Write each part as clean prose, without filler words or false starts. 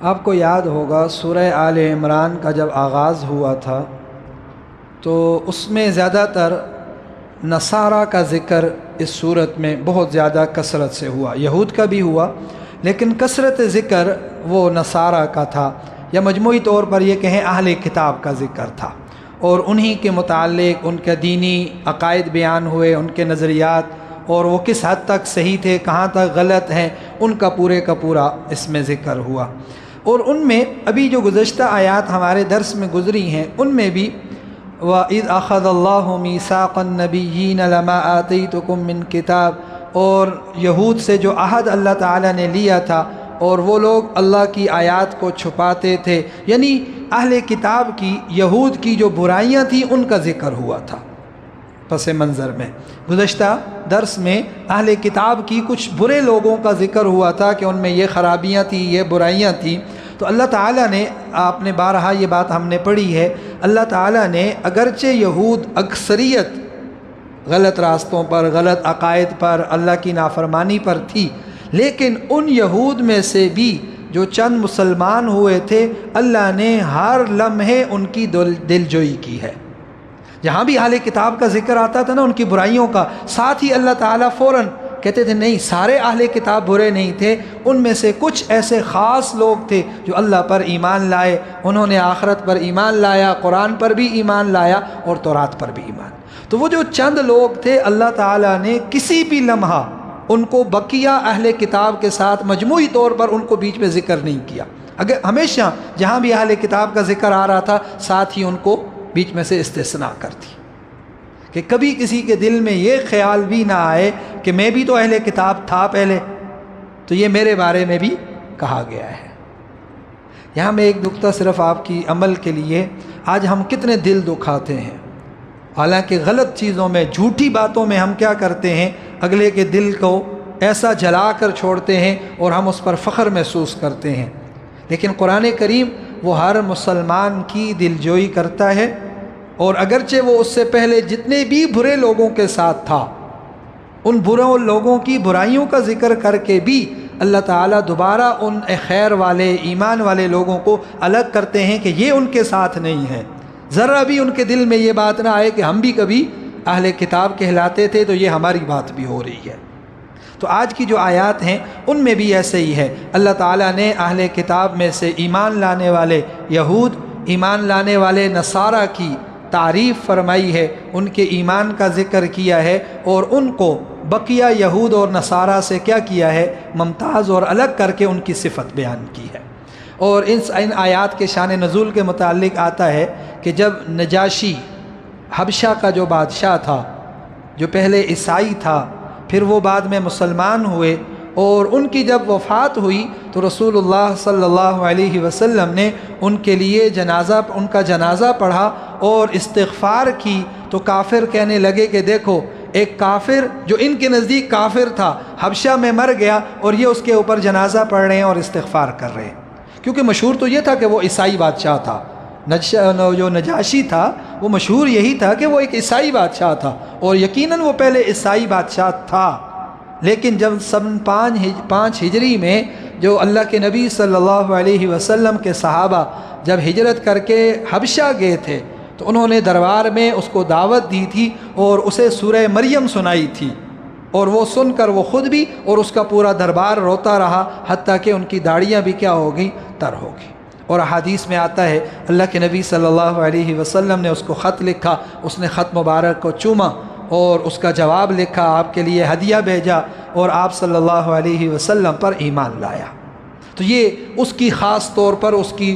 آپ کو یاد ہوگا سورہ آل عمران کا جب آغاز ہوا تھا تو اس میں زیادہ تر نصارہ کا ذکر اس صورت میں بہت زیادہ کثرت سے ہوا، یہود کا بھی ہوا لیکن کثرت ذکر وہ نصارہ کا تھا، یا مجموعی طور پر یہ کہیں اہل کتاب کا ذکر تھا، اور انہی کے متعلق ان کے دینی عقائد بیان ہوئے، ان کے نظریات اور وہ کس حد تک صحیح تھے، کہاں تک غلط ہیں، ان کا پورے کا پورا اس میں ذکر ہوا۔ اور ان میں ابھی جو گزشتہ آیات ہمارے درس میں گزری ہیں ان میں بھی وَإِذْ أَخَذَ اللَّهُ مِيثَاقَ النَّبِيِّينَ لَمَا آتَيْتُكُم مِّن کتاب، اور یہود سے جو عہد اللہ تعالیٰ نے لیا تھا اور وہ لوگ اللہ کی آیات کو چھپاتے تھے، یعنی اہل کتاب کی، یہود کی جو برائیاں تھیں ان کا ذکر ہوا تھا پس منظر میں۔ گزشتہ درس میں اہل کتاب کی کچھ برے لوگوں کا ذکر ہوا تھا کہ ان میں یہ خرابیاں تھیں، یہ برائیاں تھیں، تو اللہ تعالیٰ نے، آپ نے بارہا یہ بات ہم نے پڑھی ہے، اللہ تعالیٰ نے اگرچہ یہود اکثریت غلط راستوں پر، غلط عقائد پر، اللہ کی نافرمانی پر تھی، لیکن ان یہود میں سے بھی جو چند مسلمان ہوئے تھے اللہ نے ہر لمحے ان کی دلجوئی کی ہے۔ جہاں بھی اہل کتاب کا ذکر آتا تھا نا ان کی برائیوں کا، ساتھ ہی اللہ تعالیٰ فوراً کہتے تھے نہیں، سارے اہل کتاب برے نہیں تھے، ان میں سے کچھ ایسے خاص لوگ تھے جو اللہ پر ایمان لائے، انہوں نے آخرت پر ایمان لایا، قرآن پر بھی ایمان لایا اور تورات پر بھی ایمان۔ تو وہ جو چند لوگ تھے اللہ تعالیٰ نے کسی بھی لمحہ ان کو بقیہ اہل کتاب کے ساتھ مجموعی طور پر ان کو بیچ میں ذکر نہیں کیا، اگر ہمیشہ جہاں بھی اہل کتاب کا ذکر آ رہا تھا ساتھ ہی ان کو بیچ میں سے استثناء کر دی، کہ کبھی کسی کے دل میں یہ خیال بھی نہ آئے کہ میں بھی تو اہل کتاب تھا پہلے، تو یہ میرے بارے میں بھی کہا گیا ہے۔ یہاں میں ایک نقطہ صرف آپ کی عمل کے لیے، آج ہم کتنے دل دکھاتے ہیں، حالانکہ غلط چیزوں میں، جھوٹی باتوں میں ہم کیا کرتے ہیں، اگلے کے دل کو ایسا جلا کر چھوڑتے ہیں اور ہم اس پر فخر محسوس کرتے ہیں، لیکن قرآن کریم وہ ہر مسلمان کی دلجوئی کرتا ہے، اور اگرچہ وہ اس سے پہلے جتنے بھی برے لوگوں کے ساتھ تھا ان برے لوگوں کی برائیوں کا ذکر کر کے بھی اللہ تعالیٰ دوبارہ ان خیر والے، ایمان والے لوگوں کو الگ کرتے ہیں کہ یہ ان کے ساتھ نہیں ہے، ذرا بھی ان کے دل میں یہ بات نہ آئے کہ ہم بھی کبھی اہل کتاب کہلاتے تھے تو یہ ہماری بات بھی ہو رہی ہے۔ تو آج کی جو آیات ہیں ان میں بھی ایسے ہی ہے، اللہ تعالیٰ نے اہل کتاب میں سے ایمان لانے والے یہود، ایمان لانے والے نصارہ کی تعریف فرمائی ہے، ان کے ایمان کا ذکر کیا ہے، اور ان کو بقیہ یہود اور نصارہ سے کیا کیا ہے، ممتاز اور الگ کر کے ان کی صفت بیان کی ہے۔ اور ان آیات کے شان نزول کے متعلق آتا ہے کہ جب نجاشی حبشہ کا جو بادشاہ تھا، جو پہلے عیسائی تھا پھر وہ بعد میں مسلمان ہوئے، اور ان کی جب وفات ہوئی تو رسول اللہ صلی اللہ علیہ وسلم نے ان کے لیے ان کا جنازہ پڑھا اور استغفار کی، تو کافر کہنے لگے کہ دیکھو ایک کافر جو ان کے نزدیک کافر تھا حبشہ میں مر گیا اور یہ اس کے اوپر جنازہ پڑھ رہے ہیں اور استغفار کر رہے ہیں، کیونکہ مشہور تو یہ تھا کہ وہ عیسائی بادشاہ تھا، جو نجاشی تھا وہ مشہور یہی تھا کہ وہ ایک عیسائی بادشاہ تھا، اور یقیناً وہ پہلے عیسائی بادشاہ تھا، لیکن جب سن 5 ہجری میں جو اللہ کے نبی صلی اللہ علیہ وسلم کے صحابہ جب ہجرت کر کے حبشہ گئے تھے تو انہوں نے دربار میں اس کو دعوت دی تھی اور اسے سورہ مریم سنائی تھی، اور وہ سن کر وہ خود بھی اور اس کا پورا دربار روتا رہا، حتیٰ کہ ان کی داڑیاں بھی کیا ہو گئیں، تر ہو گئی۔ اور احادیث میں آتا ہے اللہ کے نبی صلی اللہ علیہ وسلم نے اس کو خط لکھا، اس نے خط مبارک کو چوما اور اس کا جواب لکھا، آپ کے لیے ہدیہ بھیجا، اور آپ صلی اللہ علیہ وسلم پر ایمان لایا۔ تو یہ اس کی خاص طور پر اس کی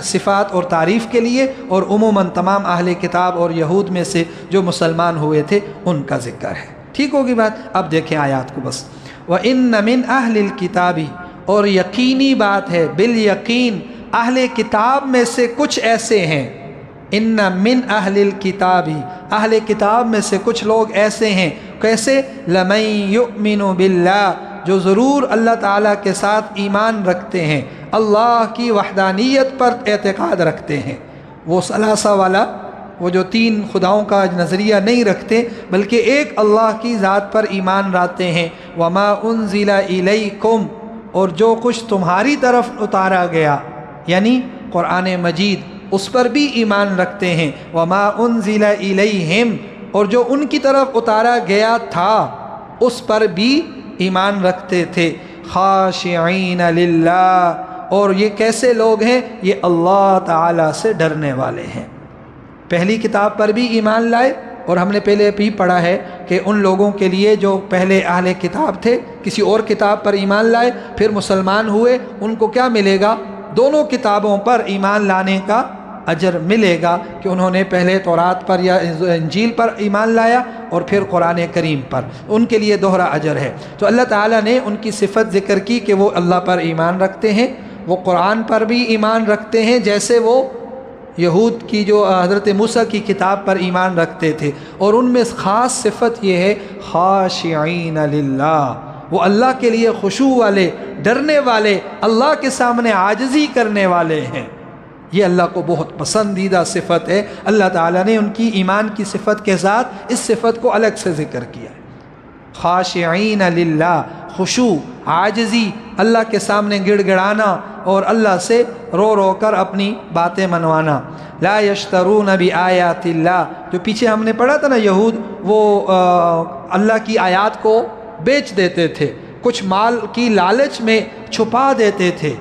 صفات اور تعریف کے لیے، اور عموماً تمام اہل کتاب اور یہود میں سے جو مسلمان ہوئے تھے ان کا ذکر ہے۔ ٹھیک ہوگی بات؟ اب دیکھیں آیات کو بس۔ وَإِنَّ مِنْ أَهْلِ الْكِتَابِ، اور یقینی بات ہے، بالیقین اہل کتاب میں سے کچھ ایسے ہیں، ان من اہل الکتاب، اہل کتاب میں سے کچھ لوگ ایسے ہیں، کیسے؟ لمن یؤمن باللہ، جو ضرور اللہ تعالیٰ کے ساتھ ایمان رکھتے ہیں، اللہ کی وحدانیت پر اعتقاد رکھتے ہیں، وہ ثلاثہ والا، وہ جو 3 خداؤں کا نظریہ نہیں رکھتے بلکہ ایک اللہ کی ذات پر ایمان رکھتے ہیں۔ وما انزل الیکم، اور جو کچھ تمہاری طرف اتارا گیا یعنی قرآن مجید اس پر بھی ایمان رکھتے ہیں، وما انزل الیہم اور جو ان کی طرف اتارا گیا تھا اس پر بھی ایمان رکھتے تھے، خاشعین للہ اور یہ کیسے لوگ ہیں؟ یہ اللہ تعالیٰ سے ڈرنے والے ہیں۔ پہلی کتاب پر بھی ایمان لائے، اور ہم نے پہلے بھی پڑھا ہے کہ ان لوگوں کے لیے جو پہلے اہل کتاب تھے کسی اور کتاب پر ایمان لائے پھر مسلمان ہوئے، ان کو کیا ملے گا؟ دونوں کتابوں پر ایمان لانے کا اجر ملے گا کہ انہوں نے پہلے تورات پر یا انجیل پر ایمان لایا اور پھر قرآن کریم پر، ان کے لیے دوہرا اجر ہے۔ تو اللہ تعالیٰ نے ان کی صفت ذکر کی کہ وہ اللہ پر ایمان رکھتے ہیں، وہ قرآن پر بھی ایمان رکھتے ہیں جیسے وہ یہود کی جو حضرت موسیٰ کی کتاب پر ایمان رکھتے تھے، اور ان میں خاص صفت یہ ہے خاشعین للہ، وہ اللہ کے لیے خشوع والے، ڈرنے والے، اللہ کے سامنے عاجزی کرنے والے ہیں۔ یہ اللہ کو بہت پسندیدہ صفت ہے۔ اللہ تعالیٰ نے ان کی ایمان کی صفت کے ساتھ اس صفت کو الگ سے ذکر کیا ہے، خاشعین للہ، خشوع، عاجزی، اللہ کے سامنے گڑ گڑانا اور اللہ سے رو رو کر اپنی باتیں منوانا۔ لا یشترون بآیات اللہ، جو پیچھے ہم نے پڑھا تھا نا، یہود وہ اللہ کی آیات کو بیچ دیتے تھے، کچھ مال کی لالچ میں چھپا دیتے تھے۔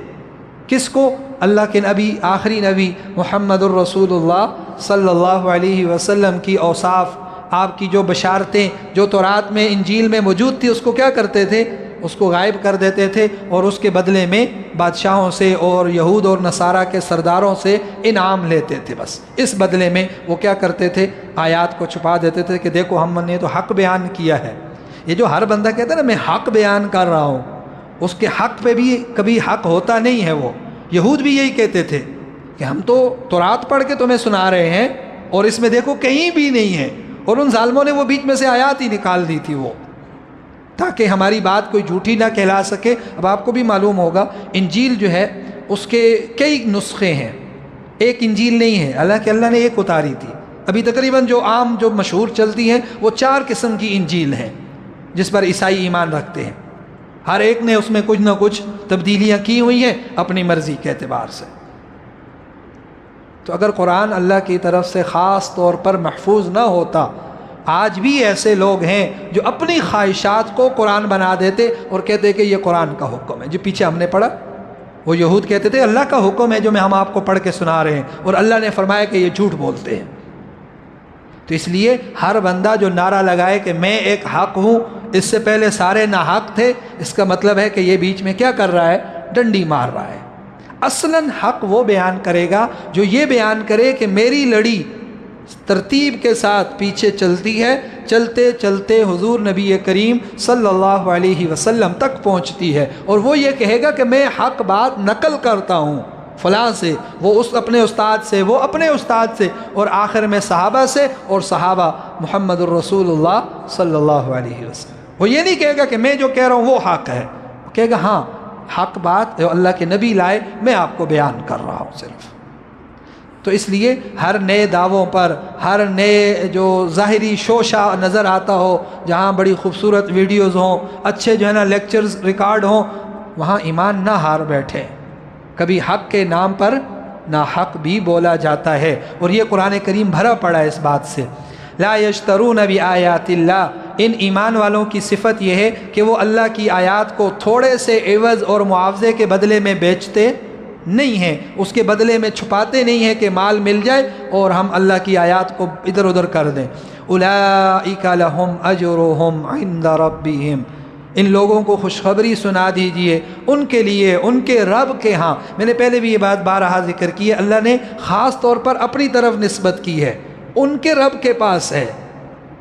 کس کو؟ اللہ کے نبی، آخری نبی محمد الرسول اللہ صلی اللہ علیہ وسلم کی اوصاف، آپ کی جو بشارتیں جو تورات میں انجیل میں موجود تھی، اس کو کیا کرتے تھے؟ اس کو غائب کر دیتے تھے، اور اس کے بدلے میں بادشاہوں سے اور یہود اور نصارہ کے سرداروں سے انعام لیتے تھے۔ بس اس بدلے میں وہ کیا کرتے تھے؟ آیات کو چھپا دیتے تھے کہ دیکھو ہم نے تو حق بیان کیا ہے۔ یہ جو ہر بندہ کہتا ہے نا میں حق بیان کر رہا ہوں، اس کے حق پہ بھی کبھی حق ہوتا نہیں ہے۔ وہ یہود بھی یہی کہتے تھے کہ ہم تو تورات پڑھ کے تمہیں سنا رہے ہیں اور اس میں دیکھو کہیں بھی نہیں ہے، اور ان ظالموں نے وہ بیچ میں سے آیات ہی نکال دی تھی وہ، تاکہ ہماری بات کوئی جھوٹی نہ کہلا سکے۔ اب آپ کو بھی معلوم ہوگا انجیل جو ہے اس کے کئی نسخے ہیں، ایک انجیل نہیں ہے، حالانکہ اللہ نے ایک اتاری تھی۔ ابھی تقریباً جو عام جو مشہور چلتی ہیں وہ 4 قسم کی انجیل ہیں جس پر عیسائی ایمان رکھتے ہیں۔ ہر ایک نے اس میں کچھ نہ کچھ تبدیلیاں کی ہوئی ہیں اپنی مرضی کے اعتبار سے۔ تو اگر قرآن اللہ کی طرف سے خاص طور پر محفوظ نہ ہوتا، آج بھی ایسے لوگ ہیں جو اپنی خواہشات کو قرآن بنا دیتے اور کہتے کہ یہ قرآن کا حکم ہے۔ جو پیچھے ہم نے پڑھا، وہ یہود کہتے تھے اللہ کا حکم ہے جو ہم آپ کو پڑھ کے سنا رہے ہیں، اور اللہ نے فرمایا کہ یہ جھوٹ بولتے ہیں۔ تو اس لیے ہر بندہ جو نعرہ لگائے کہ میں ایک حق ہوں، اس سے پہلے سارے ناحق تھے، اس کا مطلب ہے کہ یہ بیچ میں کیا کر رہا ہے؟ ڈنڈی مار رہا ہے۔ اصلاً حق وہ بیان کرے گا جو یہ بیان کرے کہ میری لڑی ترتیب کے ساتھ پیچھے چلتی ہے، چلتے چلتے حضور نبی کریم صلی اللہ علیہ وسلم تک پہنچتی ہے، اور وہ یہ کہے گا کہ میں حق بات نقل کرتا ہوں فلاں سے، وہ اس اپنے استاد سے، وہ اپنے استاد سے، اور آخر میں صحابہ سے، اور صحابہ محمد الرسول اللہ صلی اللہ علیہ وسلم۔ وہ یہ نہیں کہے گا کہ میں جو کہہ رہا ہوں وہ حق ہے، وہ کہے گا ہاں حق بات جو اللہ کے نبی لائے میں آپ کو بیان کر رہا ہوں صرف۔ تو اس لیے ہر نئے دعووں پر، ہر نئے جو ظاہری شوشہ نظر آتا ہو، جہاں بڑی خوبصورت ویڈیوز ہوں، اچھے جو ہے نا لیکچرز ریکارڈ ہوں، وہاں ایمان نہ ہار بیٹھے۔ کبھی حق کے نام پر ناحق بھی بولا جاتا ہے، اور یہ قرآن کریم بھرا پڑا ہے اس بات سے۔ لا یشترون بآیات اللہ، ان ایمان والوں کی صفت یہ ہے کہ وہ اللہ کی آیات کو تھوڑے سے عوض اور معاوضے کے بدلے میں بیچتے نہیں ہیں، اس کے بدلے میں چھپاتے نہیں ہیں کہ مال مل جائے اور ہم اللہ کی آیات کو ادھر ادھر کر دیں۔ اولئک لہم اجرہم عند ربہم، ان لوگوں کو خوشخبری سنا دیجئے ان کے لیے ان کے رب کے ہاں۔ میں نے پہلے بھی یہ بات بارہا ذکر کی ہے، اللہ نے خاص طور پر اپنی طرف نسبت کی ہے، ان کے رب کے پاس ہے۔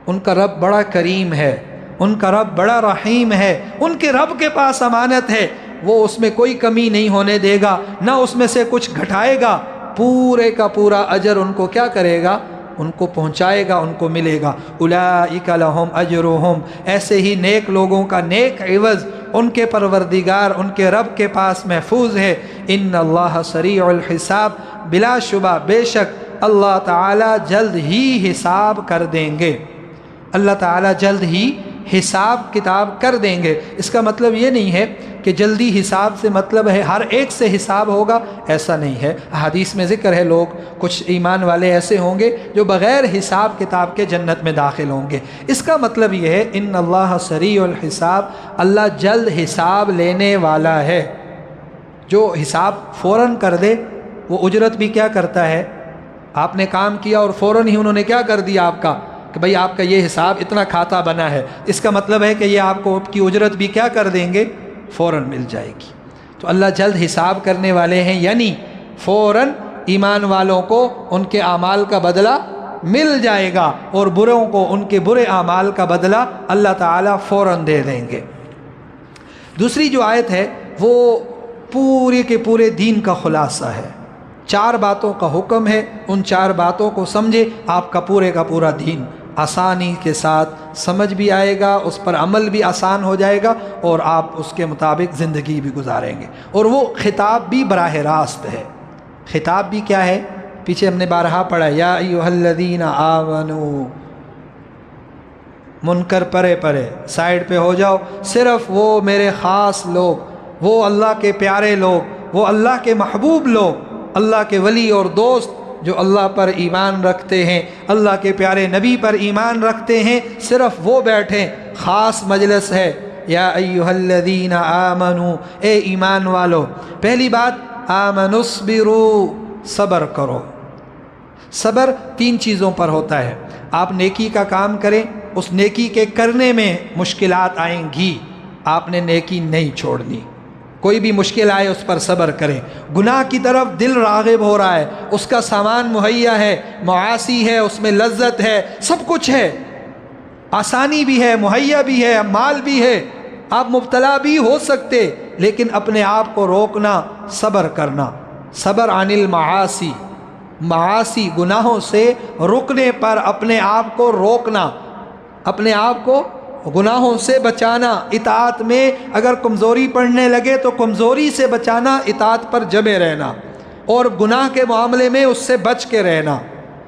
ان کا رب بڑا کریم ہے، ان کا رب بڑا رحیم ہے، ان کے رب کے پاس امانت ہے، وہ اس میں کوئی کمی نہیں ہونے دے گا، نہ اس میں سے کچھ گھٹائے گا، پورے کا پورا اجر ان کو کیا کرے گا؟ ان کو پہنچائے گا، ان کو ملے گا۔ اولئک لہم اجرہم، ایسے ہی نیک لوگوں کا نیک عوض ان کے پروردگار ان کے رب کے پاس محفوظ ہے۔ ان اللہ سریع الحساب، بلا شبہ بے شک اللہ تعالی جلد ہی حساب کر دیں گے، اللہ تعالی جلد ہی حساب کتاب کر دیں گے۔ اس کا مطلب یہ نہیں ہے کہ جلدی حساب سے مطلب ہے ہر ایک سے حساب ہوگا، ایسا نہیں ہے۔ حدیث میں ذکر ہے لوگ کچھ ایمان والے ایسے ہوں گے جو بغیر حساب کتاب کے جنت میں داخل ہوں گے۔ اس کا مطلب یہ ہے ان اللہ سریع الحساب، اللہ جلد حساب لینے والا ہے۔ جو حساب فوراً کر دے وہ اجرت بھی کیا کرتا ہے، آپ نے کام کیا اور فوراً ہی انہوں نے کیا کر دیا آپ کا کہ بھئی آپ کا یہ حساب اتنا کھاتا بنا ہے، اس کا مطلب ہے کہ یہ آپ کو کی اجرت بھی کیا کر دیں گے، فوراً مل جائے گی۔ تو اللہ جلد حساب کرنے والے ہیں، یعنی فوراً ایمان والوں کو ان کے اعمال کا بدلہ مل جائے گا اور بروں کو ان کے برے اعمال کا بدلہ اللہ تعالیٰ فوراً دے دیں گے۔ دوسری جو آیت ہے وہ پورے کے پورے دین کا خلاصہ ہے، 4 باتوں کا حکم ہے، ان 4 باتوں کو سمجھے آپ کا پورے کا پورا دین آسانی کے ساتھ سمجھ بھی آئے گا، اس پر عمل بھی آسان ہو جائے گا اور آپ اس کے مطابق زندگی بھی گزاریں گے۔ اور وہ خطاب بھی براہ راست ہے۔ خطاب بھی کیا ہے، پیچھے ہم نے بارہا پڑھا، یا ایھا الذین آمنو، منکر پرے پرے سائیڈ پہ ہو جاؤ، صرف وہ میرے خاص لوگ، وہ اللہ کے پیارے لوگ، وہ اللہ کے محبوب لوگ، اللہ کے ولی اور دوست جو اللہ پر ایمان رکھتے ہیں، اللہ کے پیارے نبی پر ایمان رکھتے ہیں، صرف وہ بیٹھیں۔ خاص مجلس ہے، یا ایھا الذین آمنو، اے ایمان والو۔ پہلی بات آمنوا اصبروا، صبر کرو۔ صبر 3 چیزوں پر ہوتا ہے۔ آپ نیکی کا کام کریں، اس نیکی کے کرنے میں مشکلات آئیں گی، آپ نے نیکی نہیں چھوڑنی۔ کوئی بھی مشکل آئے اس پر صبر کریں۔ گناہ کی طرف دل راغب ہو رہا ہے، اس کا سامان مہیا ہے، معاصی ہے، اس میں لذت ہے، سب کچھ ہے، آسانی بھی ہے، مہیا بھی ہے، مال بھی ہے، آپ مبتلا بھی ہو سکتے، لیکن اپنے آپ کو روکنا، صبر کرنا۔ صبر عن المعاصی، معاصی گناہوں سے رکنے پر اپنے آپ کو روکنا، اپنے آپ کو گناہوں سے بچانا۔ اطاعت میں اگر کمزوری پڑنے لگے تو کمزوری سے بچانا، اطاعت پر جمے رہنا، اور گناہ کے معاملے میں اس سے بچ کے رہنا،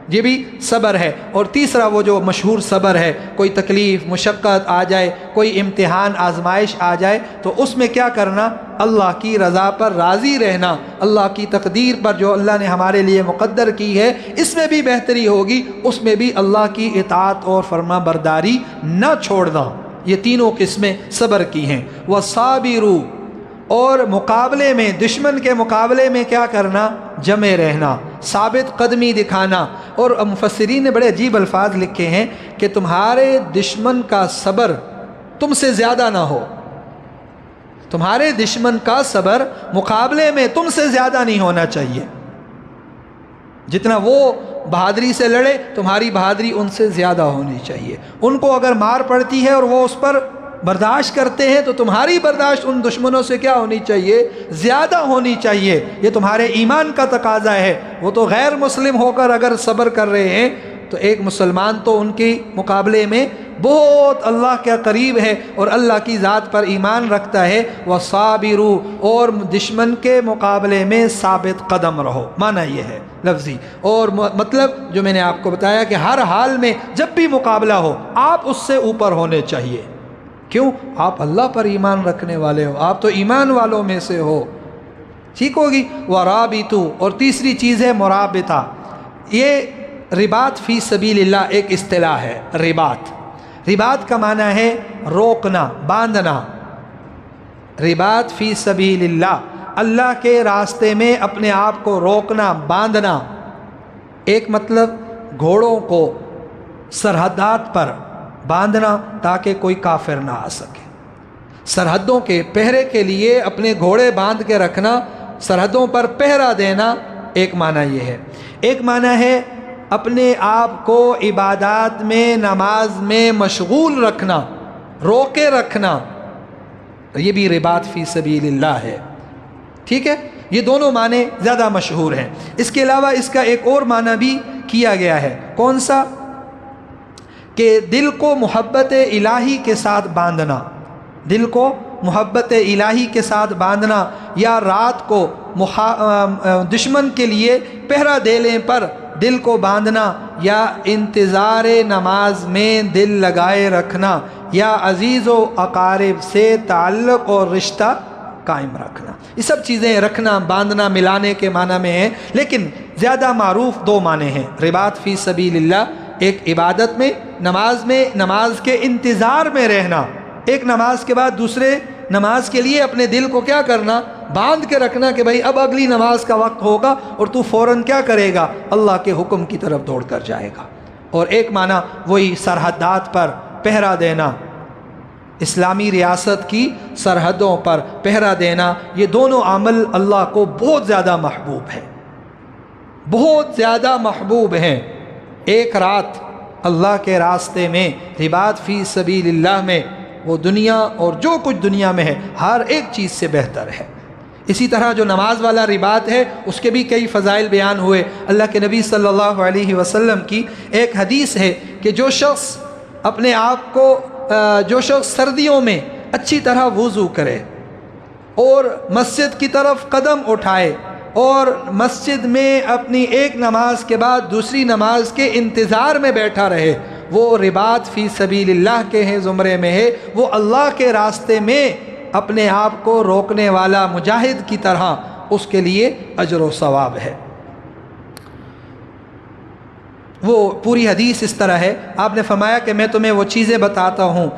یہ بھی صبر ہے۔ اور تیسرا وہ جو مشہور صبر ہے، کوئی تکلیف مشقت آ جائے، کوئی امتحان آزمائش آ جائے تو اس میں کیا کرنا، اللہ کی رضا پر راضی رہنا، اللہ کی تقدیر پر جو اللہ نے ہمارے لیے مقدر کی ہے، اس میں بھی بہتری ہوگی، اس میں بھی اللہ کی اطاعت اور فرما برداری نہ چھوڑنا۔ یہ تینوں قسمیں صبر کی ہیں۔ وَصَابِرُوا، اور مقابلے میں، دشمن کے مقابلے میں کیا کرنا، جمے رہنا، ثابت قدمی دکھانا۔ اور مفسرین نے بڑے عجیب الفاظ لکھے ہیں کہ تمہارے دشمن کا صبر تم سے زیادہ نہ ہو، تمہارے دشمن کا صبر مقابلے میں تم سے زیادہ نہیں ہونا چاہیے۔ جتنا وہ بہادری سے لڑے، تمہاری بہادری ان سے زیادہ ہونی چاہیے۔ ان کو اگر مار پڑتی ہے اور وہ اس پر برداشت کرتے ہیں تو تمہاری برداشت ان دشمنوں سے کیا ہونی چاہیے، زیادہ ہونی چاہیے۔ یہ تمہارے ایمان کا تقاضا ہے۔ وہ تو غیر مسلم ہو کر اگر صبر کر رہے ہیں تو ایک مسلمان تو ان کے مقابلے میں بہت اللہ کے قریب ہے اور اللہ کی ذات پر ایمان رکھتا ہے۔ وَصَابِرُوا، اور دشمن کے مقابلے میں ثابت قدم رہو، معنی یہ ہے لفظی۔ اور مطلب جو میں نے آپ کو بتایا کہ ہر حال میں جب بھی مقابلہ ہو آپ اس سے اوپر ہونے چاہیے۔ کیوں؟ آپ اللہ پر ایمان رکھنے والے ہو، آپ تو ایمان والوں میں سے ہو، ٹھیک ہوگی۔ وَرَابِطُوا، اور تیسری چیز ہے مرابطہ۔ یہ رباط فی سبیل اللہ ایک اصطلاح ہے۔ رباط کا معنی ہے روکنا، باندھنا۔ رباط فی سبیل اللہ، اللہ کے راستے میں اپنے آپ کو روکنا، باندھنا۔ ایک مطلب گھوڑوں کو سرحدات پر باندھنا تاکہ کوئی کافر نہ آ سکے، سرحدوں کے پہرے کے لیے اپنے گھوڑے باندھ کے رکھنا، سرحدوں پر پہرا دینا، ایک معنی یہ ہے۔ ایک معنی ہے اپنے آپ کو عبادات میں، نماز میں مشغول رکھنا، روکے رکھنا، یہ بھی رباط فی سبیل اللہ ہے، ٹھیک ہے۔ یہ دونوں معنی زیادہ مشہور ہیں۔ اس کے علاوہ اس کا ایک اور معنی بھی کیا گیا ہے، کون سا؟ کہ دل کو محبت الہی کے ساتھ باندھنا، دل کو محبت الہی کے ساتھ باندھنا، یا رات کو دشمن کے لیے پہرا دینے پر دل کو باندھنا، یا انتظار نماز میں دل لگائے رکھنا، یا عزیز و اقارب سے تعلق اور رشتہ قائم رکھنا۔ یہ سب چیزیں رکھنا، باندھنا، ملانے کے معنی میں ہیں، لیکن زیادہ معروف دو معنی ہیں۔ رباط فی سبیل اللہ ایک عبادت میں، نماز کے انتظار میں رہنا، ایک نماز کے بعد دوسرے نماز کے لیے اپنے دل کو کیا کرنا، باندھ کے رکھنا کہ بھائی اب اگلی نماز کا وقت ہوگا، اور تو فوراً کیا کرے گا، اللہ کے حکم کی طرف دوڑ کر جائے گا۔ اور ایک معنی وہی سرحدات پر پہرا دینا، اسلامی ریاست کی سرحدوں پر پہرا دینا، یہ دونوں عمل اللہ کو بہت زیادہ محبوب ہے، بہت زیادہ محبوب ہیں۔ ایک رات اللہ کے راستے میں، رباط فی سبیل اللہ میں، وہ دنیا اور جو کچھ دنیا میں ہے ہر ایک چیز سے بہتر ہے۔ اسی طرح جو نماز والا رباط ہے اس کے بھی کئی فضائل بیان ہوئے۔ اللہ کے نبی صلی اللہ علیہ وسلم کی ایک حدیث ہے کہ جو شخص اپنے آپ کو جو شخص سردیوں میں اچھی طرح وضو کرے اور مسجد کی طرف قدم اٹھائے اور مسجد میں اپنی ایک نماز کے بعد دوسری نماز کے انتظار میں بیٹھا رہے، وہ رباط فی سبیل اللہ کے ہیں زمرے میں ہے، وہ اللہ کے راستے میں اپنے آپ کو روکنے والا مجاہد کی طرح اس کے لیے اجر و ثواب ہے۔ وہ پوری حدیث اس طرح ہے، آپ نے فرمایا کہ میں تمہیں وہ چیزیں بتاتا ہوں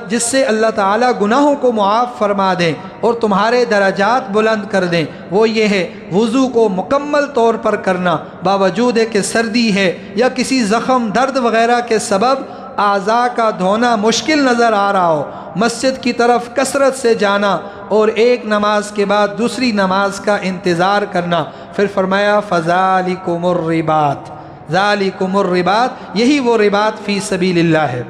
جس سے اللہ تعالیٰ گناہوں کو معاف فرما دیں اور تمہارے درجات بلند کر دیں۔ وہ یہ ہے وضو کو مکمل طور پر کرنا، باوجود کہ سردی ہے یا کسی زخم، درد وغیرہ کے سبب اعضاء کا دھونا مشکل نظر آ رہا ہو، مسجد کی طرف کثرت سے جانا اور ایک نماز کے بعد دوسری نماز کا انتظار کرنا۔ پھر فرمایا فذالکم الرباط، ذالکم الرباط، یہی وہ رباط فی سبیل اللہ ہے۔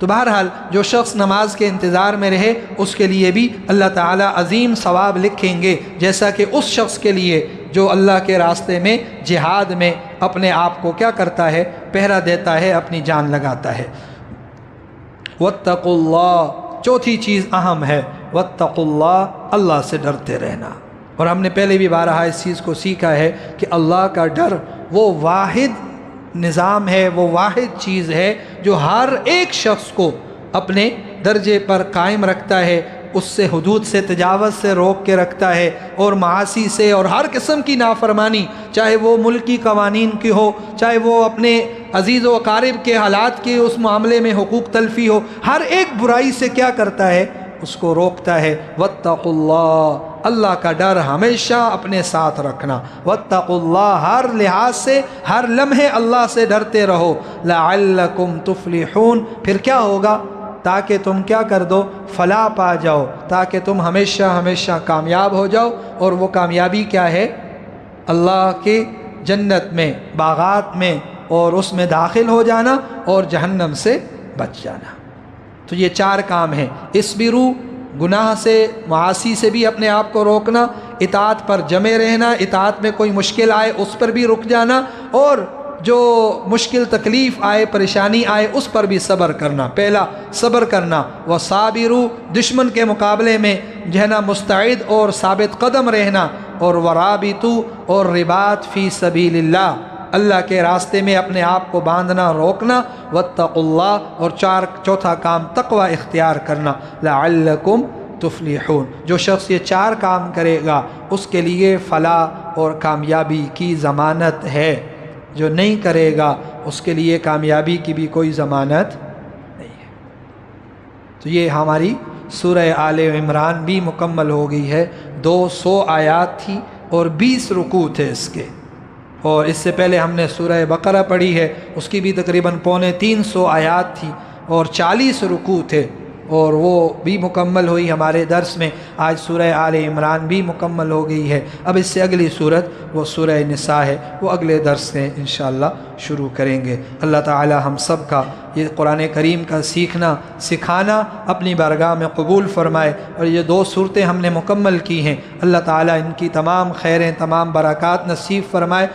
تو بہرحال جو شخص نماز کے انتظار میں رہے اس کے لیے بھی اللہ تعالیٰ عظیم ثواب لکھیں گے، جیسا کہ اس شخص کے لیے جو اللہ کے راستے میں جہاد میں اپنے آپ کو کیا کرتا ہے، پہرا دیتا ہے، اپنی جان لگاتا ہے۔ واتقوا اللہ، چوتھی چیز اہم ہے، واتقوا اللہ، اللہ سے ڈرتے رہنا۔ اور ہم نے پہلے بھی بارہا اس چیز کو سیکھا ہے کہ اللہ کا ڈر وہ واحد نظام ہے، وہ واحد چیز ہے جو ہر ایک شخص کو اپنے درجے پر قائم رکھتا ہے، اس سے حدود سے، تجاوز سے روک کے رکھتا ہے، اور معاصی سے اور ہر قسم کی نافرمانی، چاہے وہ ملکی قوانین کی ہو، چاہے وہ اپنے عزیز و اقارب کے حالات کے اس معاملے میں حقوق تلفی ہو، ہر ایک برائی سے کیا کرتا ہے، اس کو روکتا ہے۔ واتقوا اللہ، اللہ کا ڈر ہمیشہ اپنے ساتھ رکھنا۔ واتقوا اللہ، ہر لحاظ سے، ہر لمحے اللہ سے ڈرتے رہو۔ لعلکم تفلحون، پھر کیا ہوگا، تاکہ تم کیا کر دو، فلاح پا جاؤ، تاکہ تم ہمیشہ ہمیشہ کامیاب ہو جاؤ۔ اور وہ کامیابی کیا ہے، اللہ کی جنت میں، باغات میں، اور اس میں داخل ہو جانا اور جہنم سے بچ جانا۔ تو یہ چار کام ہیں، اسبرو، گناہ سے، معاصی سے بھی اپنے آپ کو روکنا، اطاعت پر جمے رہنا، اطاعت میں کوئی مشکل آئے اس پر بھی رک جانا، اور جو مشکل تکلیف آئے، پریشانی آئے اس پر بھی صبر کرنا۔ پہلا صبر کرنا، وصابرو، دشمن کے مقابلے میں جو ہے نا مستعد اور ثابت قدم رہنا، اور ورابطو، اور رباط فی سبیل اللہ، اللہ کے راستے میں اپنے آپ کو باندھنا، روکنا۔ واتقوا اللہ، اور چوتھا کام تقوی اختیار کرنا۔ لعلکم تفلحون، جو شخص یہ چار کام کرے گا اس کے لیے فلاح اور کامیابی کی ضمانت ہے، جو نہیں کرے گا اس کے لیے کامیابی کی بھی کوئی ضمانت نہیں ہے۔ تو یہ ہماری سورہ آل عمران بھی مکمل ہو گئی ہے۔ 200 آیات تھی اور 20 رکوع تھے اس کے، اور اس سے پہلے ہم نے سورہ بقرہ پڑھی ہے، اس کی بھی تقریباً 350 آیات تھی اور 40 رکوع تھے، اور وہ بھی مکمل ہوئی ہمارے درس میں۔ آج سورہ آل عمران بھی مکمل ہو گئی ہے۔ اب اس سے اگلی صورت وہ سورہ نساء ہے، وہ اگلے درس سے انشاءاللہ شروع کریں گے۔ اللہ تعالی ہم سب کا یہ قرآن کریم کا سیکھنا، سکھانا اپنی بارگاہ میں قبول فرمائے، اور یہ 2 صورتیں ہم نے مکمل کی ہیں، اللہ تعالی ان کی تمام خیریں، تمام برکات نصیب فرمائے۔